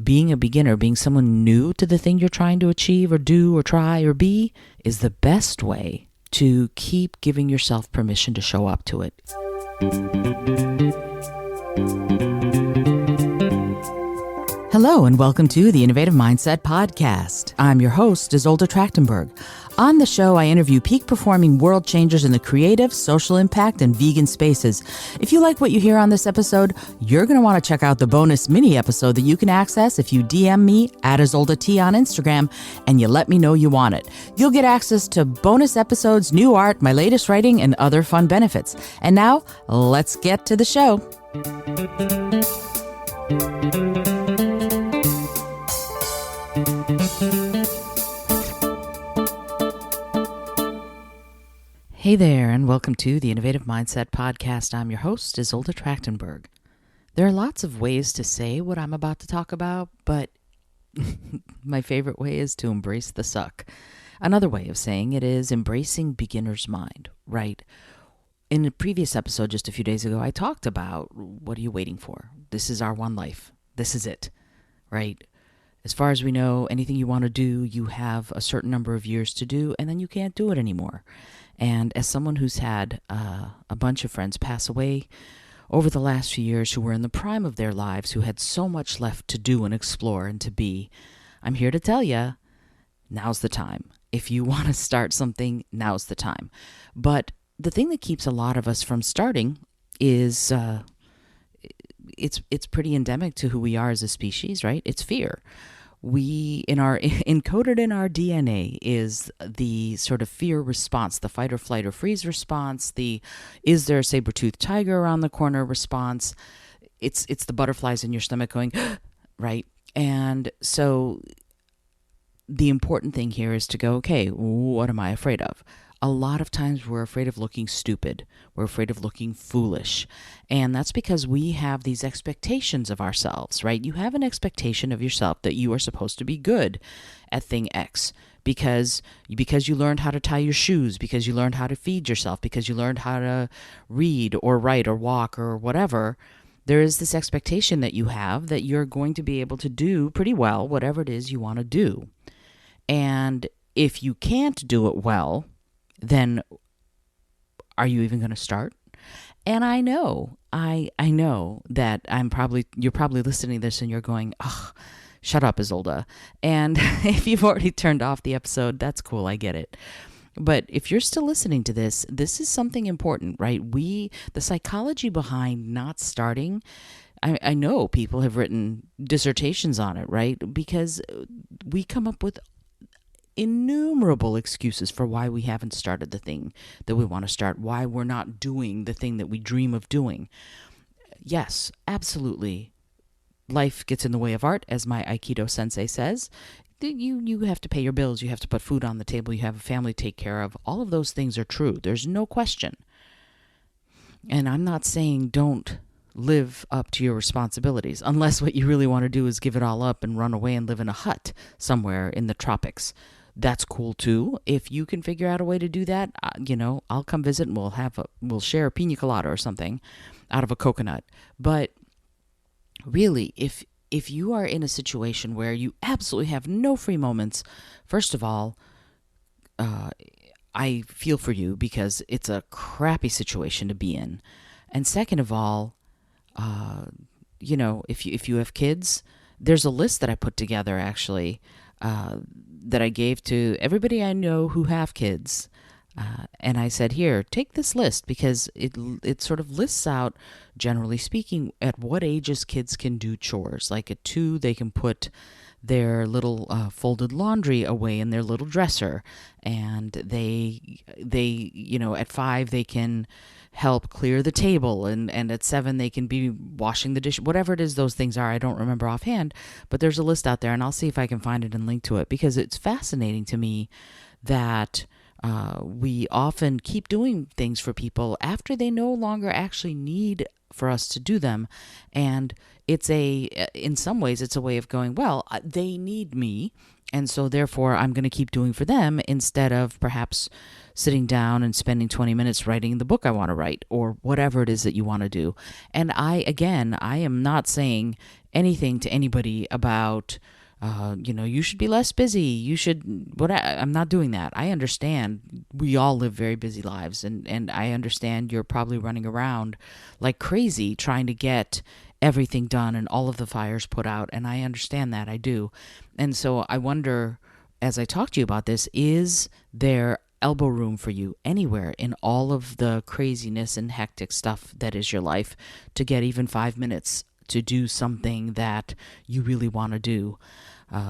being a beginner, being someone new to the thing you're trying to achieve or do or try or be, is the best way to keep giving yourself permission to show up to it. Hello and welcome to the Innovative Mindset Podcast. I'm your host, Isolde Trachtenberg. On the show, I interview peak-performing world changers in the creative, social impact, and vegan spaces. If you like what you hear on this episode, you're going to want to check out the bonus mini episode that you can access if you DM me at Isolde T on Instagram and you let me know you want it. You'll get access to bonus episodes, new art, my latest writing, and other fun benefits. And now, let's get to the show. Hey there, and welcome to the Innovative Mindset Podcast. I'm your host, Isolde Trachtenberg. There are lots of ways to say what I'm about to talk about, but my favorite way is to embrace the suck. Another way of saying it is embracing beginner's mind, right? In a previous episode just a few days ago, I talked about what are you waiting for? This is our one life. This is it, right? As far as we know, anything you want to do, you have a certain number of years to do, and then you can't do it anymore. And as someone who's had a bunch of friends pass away over the last few years who were in the prime of their lives, who had so much left to do and explore and to be, I'm here to tell you, now's the time. If you want to start something, now's the time. But the thing that keeps a lot of us from starting is it's pretty endemic to who we are as a species, right? It's fear. Encoded in our DNA is the sort of fear response, the fight or flight or freeze response, the is there a saber-toothed tiger around the corner response. It's the butterflies in your stomach going, right? And so the important thing here is to go, okay, what am I afraid of? A lot of times we're afraid of looking stupid. We're afraid of looking foolish. And that's because we have these expectations of ourselves, right? You have an expectation of yourself that you are supposed to be good at thing X because you learned how to tie your shoes, because you learned how to feed yourself, because you learned how to read or write or walk or whatever. There is this expectation that you have that you're going to be able to do pretty well whatever it is you want to do. And if you can't do it well, then are you even going to start? And I know that you're probably listening to this and you're going, oh, shut up, Isolde. And if you've already turned off the episode, that's cool, I get it. But if you're still listening to this is something important, right? The psychology behind not starting, I know people have written dissertations on it, right? Because we come up with innumerable excuses for why we haven't started the thing that we want to start, why we're not doing the thing that we dream of doing. Yes, absolutely. Life gets in the way of art, as my Aikido sensei says. You have to pay your bills, you have to put food on the table, you have a family to take care of. All of those things are true. There's no question. And I'm not saying don't live up to your responsibilities, unless what you really want to do is give it all up and run away and live in a hut somewhere in the tropics. That's cool too. If you can figure out a way to do that, I'll come visit and we'll share a pina colada or something out of a coconut. But really, if you are in a situation where you absolutely have no free moments, first of all, I feel for you because it's a crappy situation to be in. And second of all, if you have kids, there's a list that I put together actually that I gave to everybody I know who have kids. And I said, here, take this list because it sort of lists out, generally speaking, at what ages kids can do chores. Like at 2, they can put their little folded laundry away in their little dresser. And they at 5, they can help clear the table, and at 7 they can be washing the dish, whatever it is those things are. I don't remember offhand, but there's a list out there, and I'll see if I can find it and link to it, because it's fascinating to me that we often keep doing things for people after they no longer actually need for us to do them. And in some ways it's a way of going, well, they need me, And so therefore I'm going to keep doing for them instead of perhaps sitting down and spending 20 minutes writing the book I want to write or whatever it is that you want to do. And I am not saying anything to anybody about, you should be less busy. You should, I'm not doing that. I understand we all live very busy lives, and I understand you're probably running around like crazy trying to get everything done and all of the fires put out. And I understand that. I do. And so I wonder, as I talk to you about this, is there elbow room for you anywhere in all of the craziness and hectic stuff that is your life to get even 5 minutes to do something that you really want to do?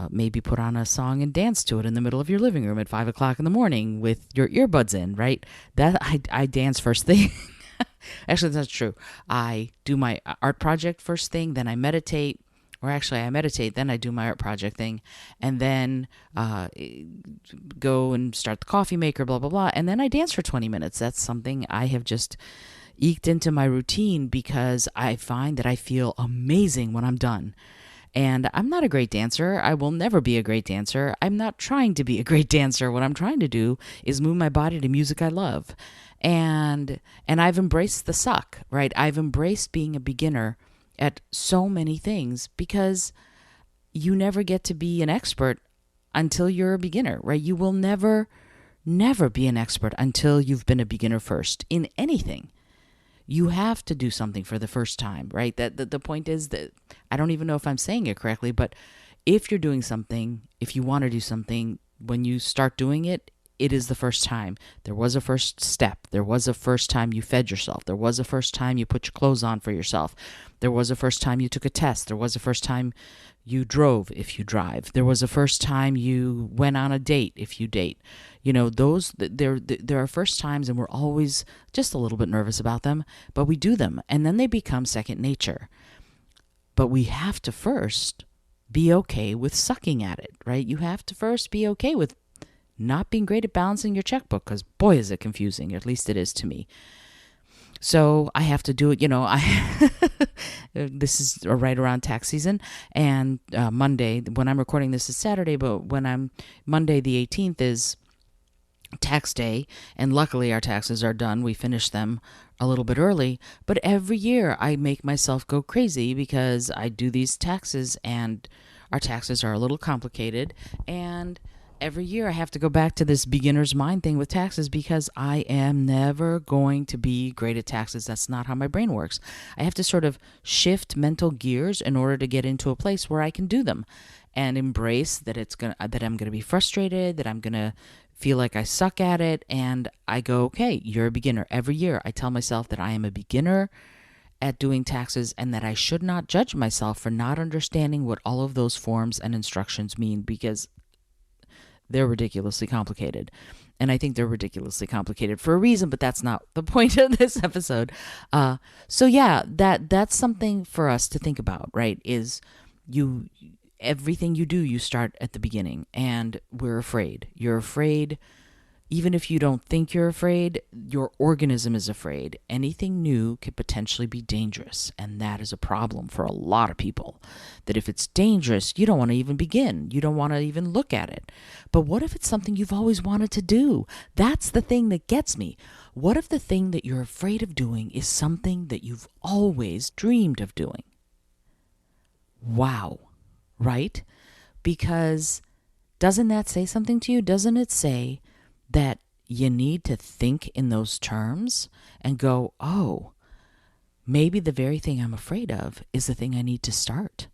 Maybe put on a song and dance to it in the middle of your living room at 5 o'clock in the morning with your earbuds in, right? That I dance first thing. Actually, that's true. I do my art project first thing, then I meditate, or actually I meditate, then I do my art project thing, and then go and start the coffee maker, blah, blah, blah, and then I dance for 20 minutes. That's something I have just eked into my routine because I find that I feel amazing when I'm done. And I'm not a great dancer. I will never be a great dancer. I'm not trying to be a great dancer. What I'm trying to do is move my body to music I love. And I've embraced the suck, right? I've embraced being a beginner at so many things because you never get to be an expert until you're a beginner, right? You will never be an expert until you've been a beginner first in anything. You have to do something for the first time, right? That the point is that I don't even know if I'm saying it correctly, but if you're doing something, if you want to do something, when you start doing it, it is the first time. There was a first step. There was a first time you fed yourself. There was a first time you put your clothes on for yourself. There was a first time you took a test. There was a first time you drove, if you drive. There was a first time you went on a date, if you date. There are first times, and we're always just a little bit nervous about them, but we do them, and then they become second nature. But we have to first be okay with sucking at it, right? You have to first be okay with not being great at balancing your checkbook, because boy, is it confusing. At least it is to me. So I have to do it. This is right around tax season, and Monday, when I'm recording this, is Saturday, but Monday the 18th is tax day, and luckily our taxes are done. We finish them a little bit early, but every year I make myself go crazy because I do these taxes, and our taxes are a little complicated, and every year I have to go back to this beginner's mind thing with taxes because I am never going to be great at taxes. That's not how my brain works. I have to sort of shift mental gears in order to get into a place where I can do them and embrace that that I'm going to be frustrated, that I'm going to feel like I suck at it. And I go, okay, you're a beginner. Every year I tell myself that I am a beginner at doing taxes and that I should not judge myself for not understanding what all of those forms and instructions mean, because they're ridiculously complicated. And I think they're ridiculously complicated for a reason, but that's not the point of this episode. So yeah, that's something for us to think about, right? Is everything you do, you start at the beginning, and we're afraid. You're afraid. Even if you don't think you're afraid, your organism is afraid. Anything new could potentially be dangerous, and that is a problem for a lot of people. That if it's dangerous, you don't want to even begin. You don't want to even look at it. But what if it's something you've always wanted to do? That's the thing that gets me. What if the thing that you're afraid of doing is something that you've always dreamed of doing? Wow, right? Because doesn't that say something to you? Doesn't it say that you need to think in those terms and go, oh, maybe the very thing I'm afraid of is the thing I need to start?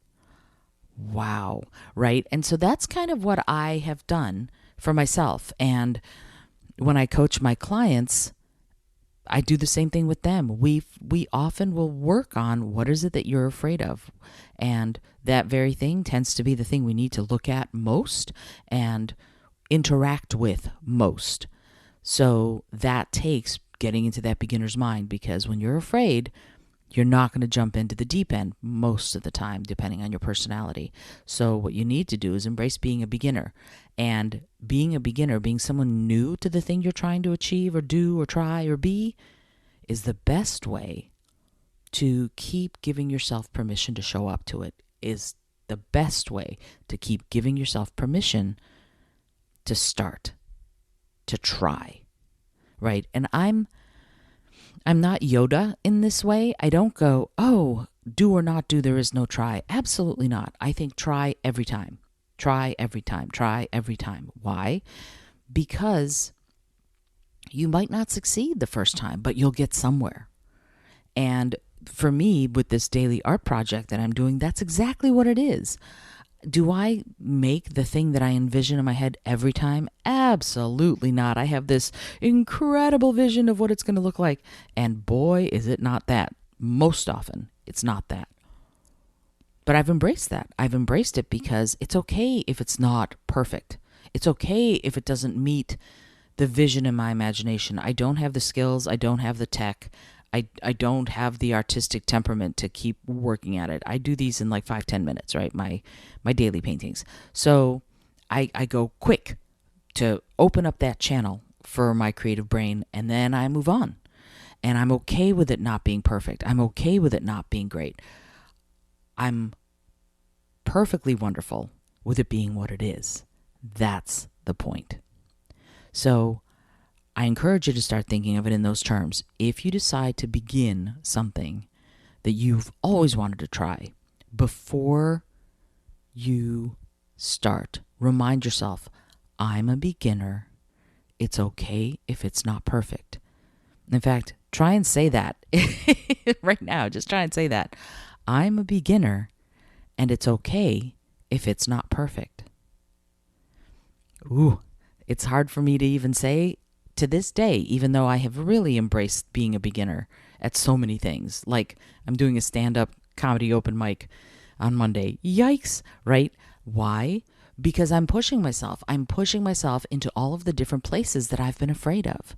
Wow, right? And so that's kind of what I have done for myself. And when I coach my clients, I do the same thing with them. We often will work on what is it that you're afraid of. And that very thing tends to be the thing we need to look at most and interact with most. So that takes getting into that beginner's mind, because when you're afraid, you're not going to jump into the deep end most of the time, depending on your personality. So what you need to do is embrace being a beginner. And being a beginner, being someone new to the thing you're trying to achieve or do or try or be, is the best way to keep giving yourself permission to show up to it, is the best way to keep giving yourself permission to start, to try, right? And I'm not Yoda in this way. I don't go, oh, do or not do, there is no try. Absolutely not. I think try every time. Try every time. Try every time. Why? Because you might not succeed the first time, but you'll get somewhere. And for me, with this daily art project that I'm doing, that's exactly what it is. Do I make the thing that I envision in my head every time? Absolutely not. I have this incredible vision of what it's going to look like. And boy, is it not that. Most often, it's not that. But I've embraced that. I've embraced it because it's okay if it's not perfect. It's okay if it doesn't meet the vision in my imagination. I don't have the skills. I don't have the tech. I don't have the artistic temperament to keep working at it. I do these in like 5-10 minutes, right? My daily paintings. So I go quick to open up that channel for my creative brain, and then I move on. And I'm okay with it not being perfect. I'm okay with it not being great. I'm perfectly wonderful with it being what it is. That's the point. So I encourage you to start thinking of it in those terms. If you decide to begin something that you've always wanted to try, before you start, remind yourself, I'm a beginner. It's okay if it's not perfect. In fact, try and say that right now. Just try and say that. I'm a beginner, and it's okay if it's not perfect. Ooh, it's hard for me to even say to this day, even though I have really embraced being a beginner at so many things. Like I'm doing a stand-up comedy open mic on Monday. Yikes, right? Why? Because I'm pushing myself. I'm pushing myself into all of the different places that I've been afraid of.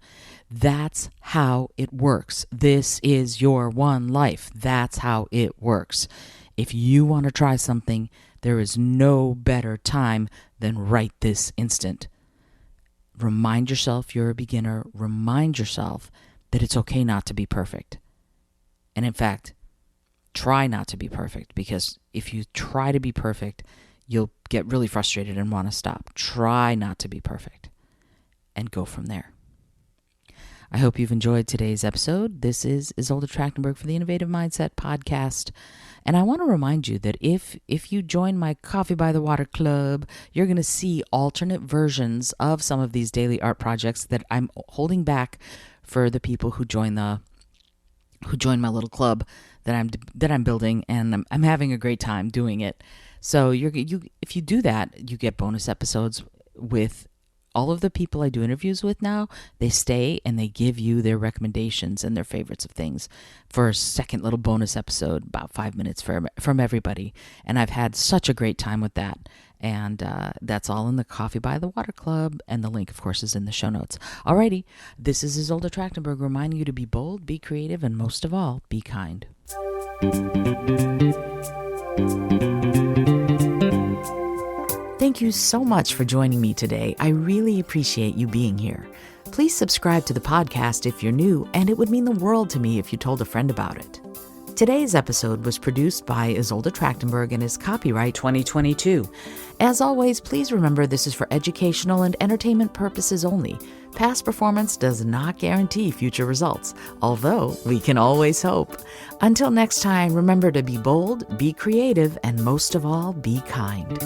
That's how it works. This is your one life. That's how it works. If you want to try something, there is no better time than right this instant. Remind yourself you're a beginner. Remind yourself that it's okay not to be perfect. And in fact, try not to be perfect, because if you try to be perfect, you'll get really frustrated and want to stop. Try not to be perfect and go from there. I hope you've enjoyed today's episode. This is Isolde Trachtenberg for the Innovative Mindset Podcast. And I want to remind you that if you join my Coffee by the Water Club, you're going to see alternate versions of some of these daily art projects that I'm holding back for the people who join my little club that I'm building, and I'm having a great time doing it. So if you do that, you get bonus episodes with all of the people I do interviews with now. They stay and they give you their recommendations and their favorites of things for a second little bonus episode, about 5 minutes from everybody. And I've had such a great time with that. And that's all in the Coffee by the Water Club. And the link, of course, is in the show notes. Alrighty, this is Isolde Trachtenberg reminding you to be bold, be creative, and most of all, be kind. Thank you so much for joining me today. I really appreciate you being here. Please subscribe to the podcast if you're new, and it would mean the world to me if you told a friend about it. Today's episode was produced by Isolde Trachtenberg and is copyright 2022. As always, please remember this is for educational and entertainment purposes only. Past performance does not guarantee future results, although we can always hope. Until next time, remember to be bold, be creative, and most of all, be kind.